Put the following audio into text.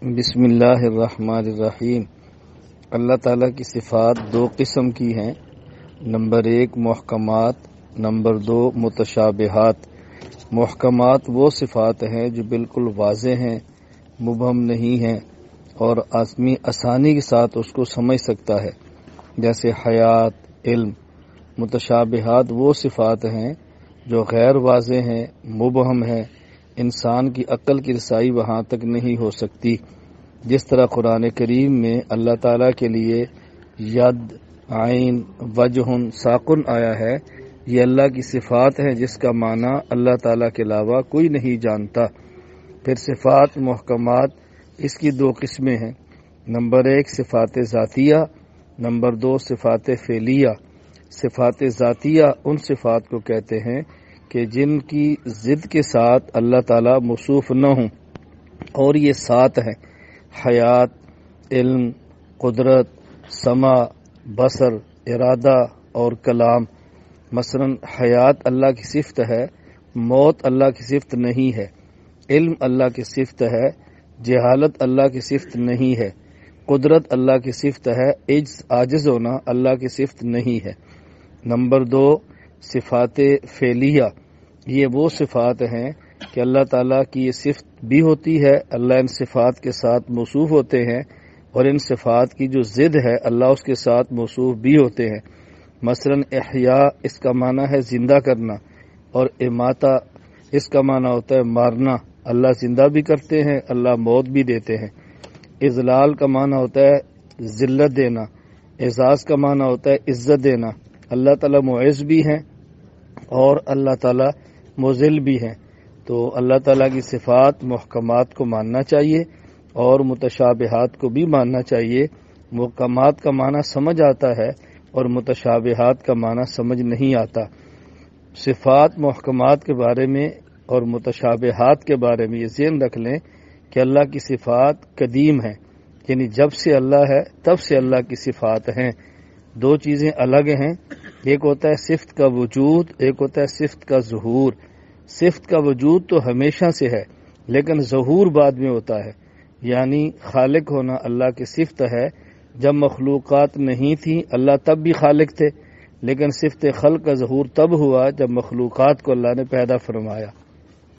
بسم اللہ الرحمن الرحیم۔ اللہ تعالیٰ کی صفات دو قسم کی ہیں، نمبر 1 محکمات، نمبر 2 متشابہات۔ محکمات وہ صفات ہیں جو بالکل واضح ہیں، مبھم نہیں ہیں اور آدمی آسانی کے ساتھ اس کو سمجھ سکتا ہے، جیسے حیات، علم۔ متشابہات وہ صفات ہیں جو غیر واضح ہیں، مبھم ہیں، انسان کی عقل کی رسائی وہاں تک نہیں ہو سکتی، جس طرح قرآن کریم میں اللہ تعالیٰ کے لیے ید، عین، وجہ، ساقن آیا ہے۔ یہ اللہ کی صفات ہیں جس کا معنی اللہ تعالیٰ کے علاوہ کوئی نہیں جانتا۔ پھر صفات محکمات، اس کی دو قسمیں ہیں، نمبر 1 صفات ذاتیہ، نمبر 2 صفات فعلیہ۔ صفات ذاتیہ ان صفات کو کہتے ہیں کہ جن کی ضد کے ساتھ اللہ تعالیٰ موصوف نہ ہوں، اور یہ 7 ہیں: حیات، علم، قدرت، سمع، بصر، ارادہ اور کلام۔ مثلا حیات اللہ کی صفت ہے، موت اللہ کی صفت نہیں ہے۔ علم اللہ کی صفت ہے، جہالت اللہ کی صفت نہیں ہے۔ قدرت اللہ کی صفت ہے، عاجز ہونا اللہ کی صفت نہیں ہے۔ نمبر 2 صفات فعلیہ، یہ وہ صفات ہیں کہ اللہ تعالیٰ کی یہ صفت بھی ہوتی ہے، اللہ ان صفات کے ساتھ موصوف ہوتے ہیں، اور ان صفات کی جو ضد ہے اللہ اس کے ساتھ موصوف بھی ہوتے ہیں۔ مثلا احیاء، اس کا معنی ہے زندہ کرنا، اور اماتہ اس کا معنی ہوتا ہے مارنا، اللہ زندہ بھی کرتے ہیں، اللہ موت بھی دیتے ہیں۔ اذلال کا معنی ہوتا ہے ذلت دینا، اعزاز کا معنی ہوتا ہے عزت دینا، اللہ تعالیٰ معز بھی ہیں اور اللہ تعالیٰ مذل بھی ہیں۔ تو اللہ تعالیٰ کی صفات محکمات کو ماننا چاہیے اور متشابہات کو بھی ماننا چاہیے۔ محکمات کا معنی سمجھ آتا ہے اور متشابہات کا معنی سمجھ نہیں آتا۔ صفات محکمات کے بارے میں اور متشابہات کے بارے میں یہ ذہن رکھ لیں کہ اللہ کی صفات قدیم ہیں، یعنی جب سے اللہ ہے تب سے اللہ کی صفات ہیں۔ دو چیزیں الگ ہیں، ایک ہوتا ہے صفت کا وجود، ایک ہوتا ہے صفت کا ظہور۔ صفت کا وجود تو ہمیشہ سے ہے، لیکن ظہور بعد میں ہوتا ہے، یعنی خالق ہونا اللہ کی صفت ہے۔ جب مخلوقات نہیں تھیں اللہ تب بھی خالق تھے، لیکن صفت خلق کا ظہور تب ہوا جب مخلوقات کو اللہ نے پیدا فرمایا۔